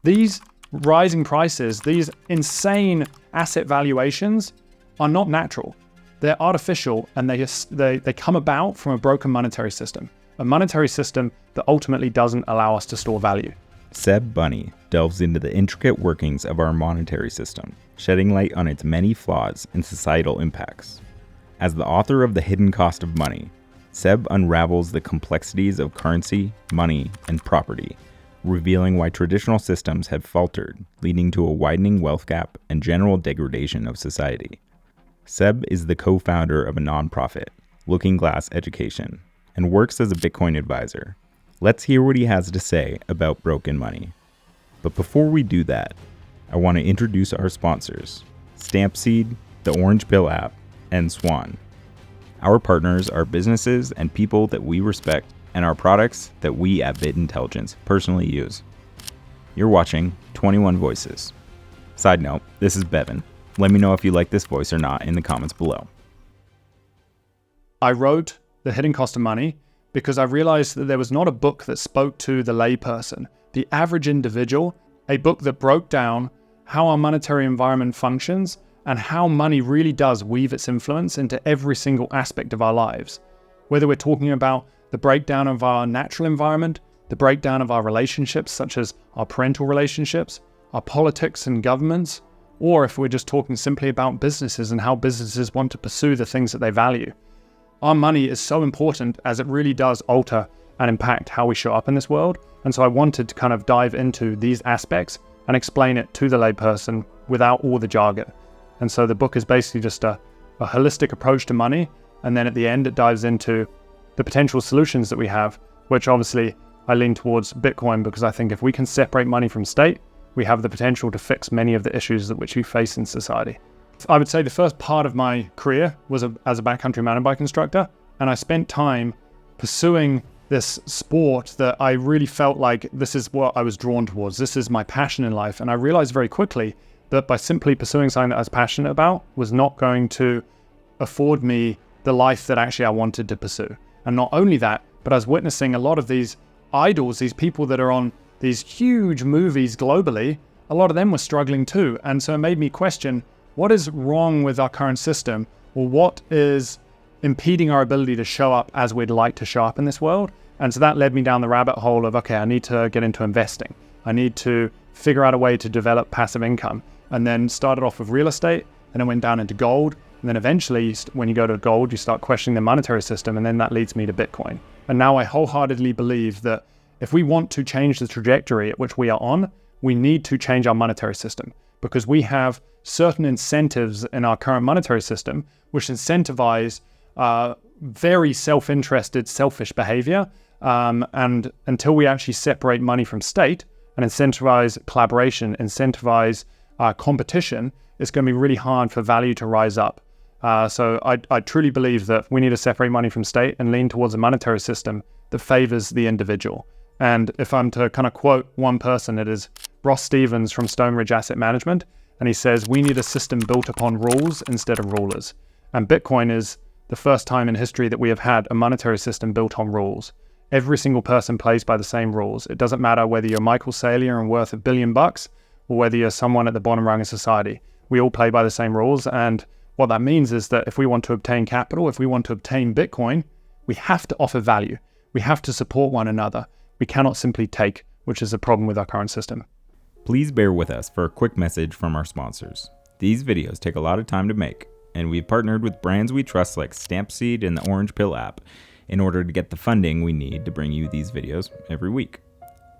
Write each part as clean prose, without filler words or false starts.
These rising prices, these insane asset valuations are not natural. They're artificial, and they come about from a broken monetary system. A monetary system that ultimately doesn't allow us to store value. Seb Bunny delves into the intricate workings of our monetary system, shedding light on its many flaws and societal impacts. As the author of The Hidden Cost of Money, Seb unravels the complexities of currency, money, and property, revealing why traditional systems have faltered, leading to a widening wealth gap and general degradation of society. Seb is the co-founder of a nonprofit, Looking Glass Education, and works as a Bitcoin advisor. Let's hear what he has to say about broken money. But before we do that, I want to introduce our sponsors, Stampseed, the Orange Pill app, and Swan. Our partners are businesses and people that we respect, and our products that we at Bit Intelligence personally use. You're watching 21 Voices. Side note, this is Bevan. Let me know if you like this voice or not in the comments below. I wrote The Hidden Cost of Money because I realized that there was not a book that spoke to the layperson, the average individual, a book that broke down how our monetary environment functions and how money really does weave its influence into every single aspect of our lives. Whether we're talking about the breakdown of our natural environment, the breakdown of our relationships, such as our parental relationships, our politics and governments, or if we're just talking simply about businesses and how businesses want to pursue the things that they value. Our money is so important as it really does alter and impact how we show up in this world. And so I wanted to kind of dive into these aspects and explain it to the layperson without all the jargon. And so the book is basically just a holistic approach to money. And then at the end, it dives into the potential solutions that we have, which obviously I lean towards Bitcoin, because I think if we can separate money from state, we have the potential to fix many of the issues that which we face in society. I would say the first part of my career was as a backcountry mountain bike instructor, and I spent time pursuing this sport that I really felt like this is what I was drawn towards. This is my passion in life. And I realized very quickly that by simply pursuing something that I was passionate about was not going to afford me the life that actually I wanted to pursue. And not only that, but I was witnessing a lot of these idols, these people that are on these huge movies globally, a lot of them were struggling too. And so it made me question, what is wrong with our current system? Or what is impeding our ability to show up as we'd like to show up in this world? And so that led me down the rabbit hole of, okay, I need to get into investing. I need to figure out a way to develop passive income. And then started off with real estate, and then went down into gold. And then eventually, when you go to gold, you start questioning the monetary system, and then that leads me to Bitcoin. And now I wholeheartedly believe that if we want to change the trajectory at which we are on, we need to change our monetary system, because we have certain incentives in our current monetary system which incentivize very self-interested, selfish behavior. And until we actually separate money from state and incentivize collaboration, incentivize competition, it's going to be really hard for value to rise up. So I truly believe that we need to separate money from state and lean towards a monetary system that favors the individual. And if I'm to kind of quote one person, it is Ross Stevens from Stone Ridge Asset Management. And he says, we need a system built upon rules instead of rulers. And Bitcoin is the first time in history that we have had a monetary system built on rules. Every single person plays by the same rules. It doesn't matter whether you're Michael Saylor and worth $1 billion or whether you're someone at the bottom rung of society. We all play by the same rules. And what that means is that if we want to obtain capital, if we want to obtain Bitcoin, we have to offer value. We have to support one another. We cannot simply take, which is a problem with our current system. Please bear with us for a quick message from our sponsors. These videos take a lot of time to make, and we've partnered with brands we trust like Stampseed and the Orange Pill app in order to get the funding we need to bring you these videos every week.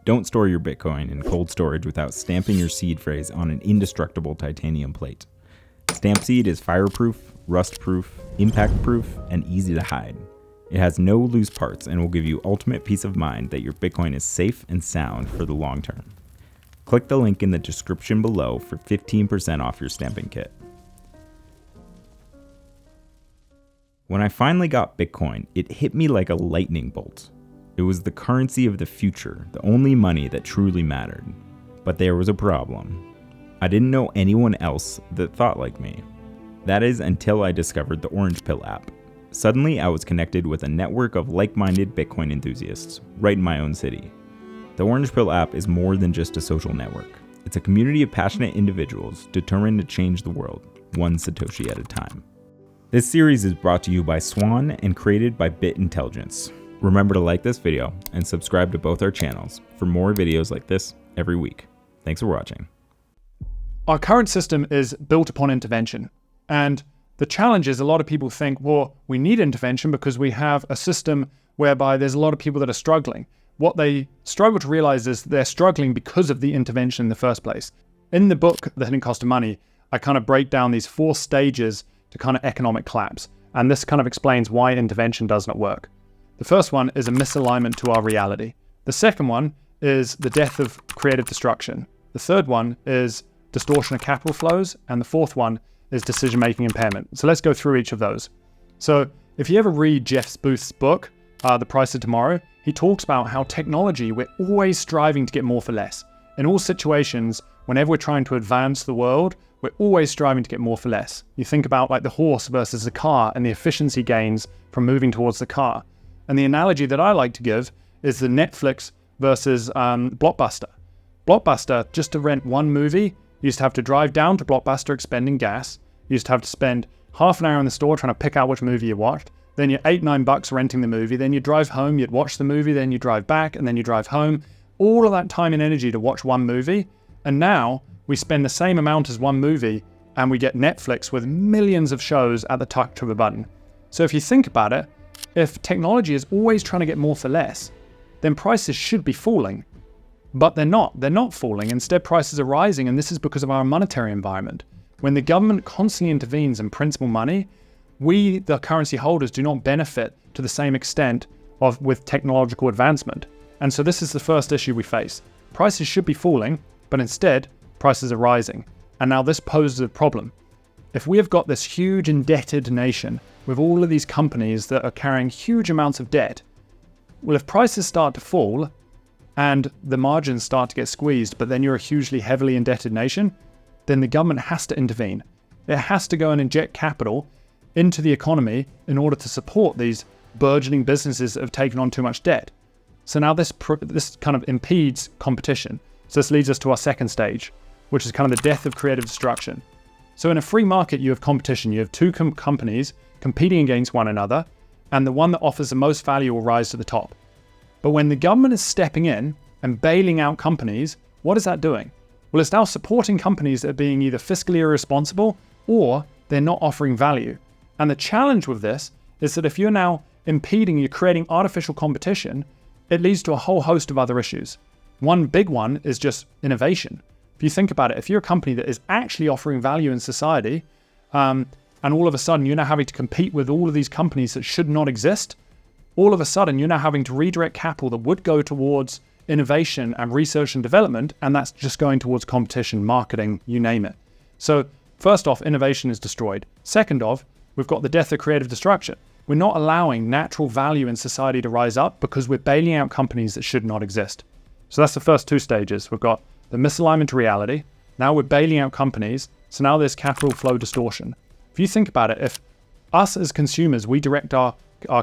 Don't store your Bitcoin in cold storage without stamping your seed phrase on an indestructible titanium plate. Stampseed is fireproof, rust-proof, impact-proof, and easy to hide. It has no loose parts and will give you ultimate peace of mind that your Bitcoin is safe and sound for the long term. Click the link in the description below for 15% off your stamping kit. When I finally got Bitcoin, it hit me like a lightning bolt. It was the currency of the future, the only money that truly mattered. But there was a problem. I didn't know anyone else that thought like me. That is until I discovered the Orange Pill app. Suddenly, I was connected with a network of like-minded Bitcoin enthusiasts right in my own city. The Orange Pill app is more than just a social network. It's a community of passionate individuals determined to change the world, one Satoshi at a time. This series is brought to you by Swan and created by Bit Intelligence. Remember to like this video and subscribe to both our channels for more videos like this every week. Thanks for watching. Our current system is built upon intervention. And the challenge is a lot of people think, well, we need intervention because we have a system whereby there's a lot of people that are struggling. What they struggle to realize is they're struggling because of the intervention in the first place. In the book, The Hidden Cost of Money, I kind of break down these 4 stages to kind of economic collapse. And this kind of explains why intervention does not work. The first one is a misalignment to our reality. The second one is the death of creative destruction. The third one is distortion of capital flows. And the fourth one is decision-making impairment. So let's go through each of those. So if you ever read Jeff Booth's book, The Price of Tomorrow, he talks about how technology, we're always striving to get more for less. In all situations, whenever we're trying to advance the world, we're always striving to get more for less. You think about like the horse versus the car and the efficiency gains from moving towards the car. And the analogy that I like to give is the Netflix versus Blockbuster. Blockbuster, just to rent one movie, you used to have to drive down to Blockbuster expending gas. You used to have to spend half an hour in the store trying to pick out which movie you watched. Then you're $8-9 renting the movie. Then you drive home, you'd watch the movie, then you drive back, and then you drive home. All of that time and energy to watch one movie. And now we spend the same amount as one movie and we get Netflix with millions of shows at the touch of a button. So if you think about it, if technology is always trying to get more for less, then prices should be falling. But they're not. They're not falling. Instead, prices are rising, and this is because of our monetary environment. When the government constantly intervenes and prints more money, we, the currency holders, do not benefit to the same extent with technological advancement. And so this is the first issue we face. Prices should be falling, but instead, prices are rising. And now this poses a problem. If we have got this huge indebted nation with all of these companies that are carrying huge amounts of debt, well, if prices start to fall and the margins start to get squeezed, but then you're a hugely heavily indebted nation, then the government has to intervene. It has to go and inject capital into the economy in order to support these burgeoning businesses that have taken on too much debt. So now this kind of impedes competition. So this leads us to our second stage, which is kind of the death of creative destruction. So in a free market, you have competition. You have two companies competing against one another, and the one that offers the most value will rise to the top. But when the government is stepping in and bailing out companies, what is that doing? Well, it's now supporting companies that are being either fiscally irresponsible or they're not offering value. And the challenge with this is that if you're now impeding, you're creating artificial competition, it leads to a whole host of other issues. One big one is just innovation. If you think about it, if you're a company that is actually offering value in society, and all of a sudden you're now having to compete with all of these companies that should not exist, all of a sudden you're now having to redirect capital that would go towards innovation and research and development, and that's just going towards competition, marketing, you name it. So first off, innovation is destroyed. Second off, we've got the death of creative destruction. We're not allowing natural value in society to rise up because we're bailing out companies that should not exist. So that's the first 2 stages. We've got the misalignment to reality. Now we're bailing out companies. So now there's capital flow distortion. If you think about it, if us as consumers, we direct our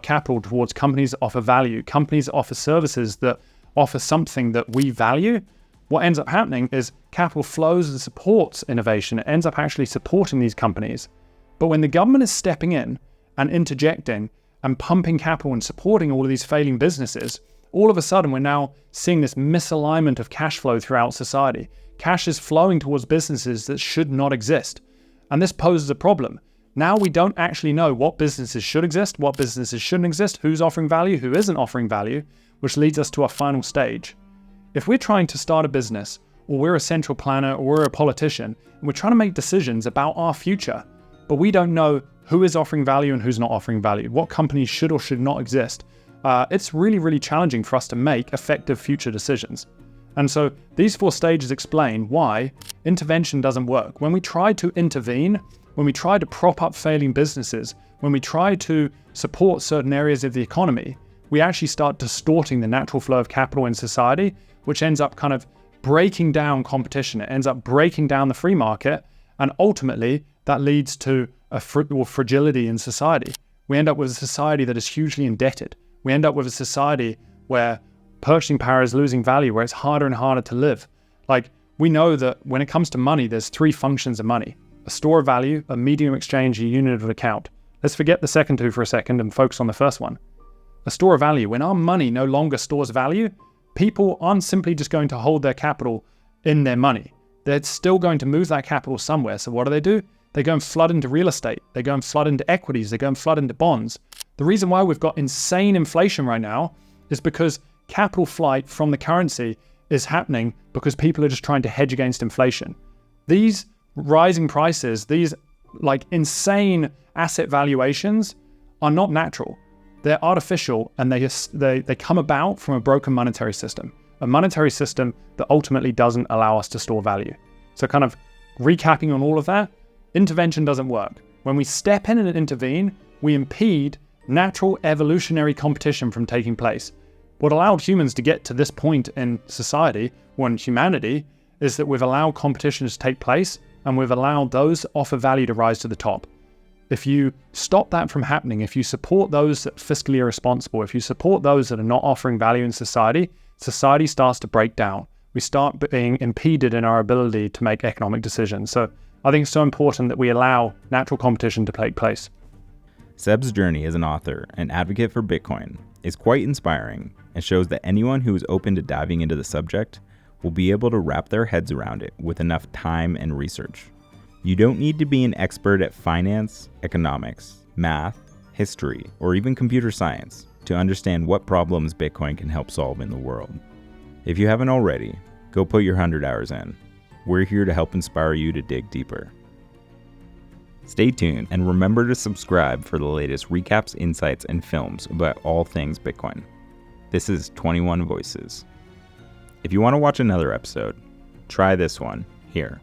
capital towards companies that offer value, companies that offer services that offer something that we value, what ends up happening is capital flows and supports innovation. It ends up actually supporting these companies. But when the government is stepping in and interjecting and pumping capital and supporting all of these failing businesses, all of a sudden we're now seeing this misalignment of cash flow throughout society. Cash is flowing towards businesses that should not exist. And this poses a problem. Now we don't actually know what businesses should exist, what businesses shouldn't exist, who's offering value, who isn't offering value, which leads us to our final stage. If we're trying to start a business, or we're a central planner, or we're a politician, and we're trying to make decisions about our future, but we don't know who is offering value and who's not offering value, what companies should or should not exist, it's really, really challenging for us to make effective future decisions. And so these 4 stages explain why intervention doesn't work. When we try to intervene, when we try to prop up failing businesses, when we try to support certain areas of the economy, we actually start distorting the natural flow of capital in society, which ends up kind of breaking down competition. It ends up breaking down the free market, and ultimately that leads to a fragility in society. We end up with a society that is hugely indebted. We end up with a society where purchasing power is losing value, where it's harder and harder to live. Like, we know that when it comes to money, there's three functions of money: a store of value, a medium of exchange, a unit of account. Let's forget the second two for a second and focus on the first one. A store of value. When our money no longer stores value, people aren't simply just going to hold their capital in their money. They're still going to move that capital somewhere. So what do? They go and flood into real estate. They go and flood into equities. They go and flood into bonds. The reason why we've got insane inflation right now is because capital flight from the currency is happening because people are just trying to hedge against inflation. These rising prices, these like insane asset valuations are not natural. They're artificial, and they come about from a broken monetary system. A monetary system that ultimately doesn't allow us to store value. So kind of recapping on all of that, intervention doesn't work. When we step in and intervene, we impede natural evolutionary competition from taking place. What allowed humans to get to this point in society, or in humanity, is that we've allowed competition to take place, and we've allowed those that offer value to rise to the top. If you stop that from happening, if you support those that are fiscally irresponsible, if you support those that are not offering value in society, society starts to break down. We start being impeded in our ability to make economic decisions. So I think it's so important that we allow natural competition to take place. Seb's journey as an author and advocate for Bitcoin is quite inspiring and shows that anyone who is open to diving into the subject will be able to wrap their heads around it with enough time and research. You don't need to be an expert at finance, economics, math, history, or even computer science to understand what problems Bitcoin can help solve in the world. If you haven't already, go put your 100 hours in. We're here to help inspire you to dig deeper. Stay tuned and remember to subscribe for the latest recaps, insights, and films about all things Bitcoin. This is 21 Voices. If you want to watch another episode, try this one here.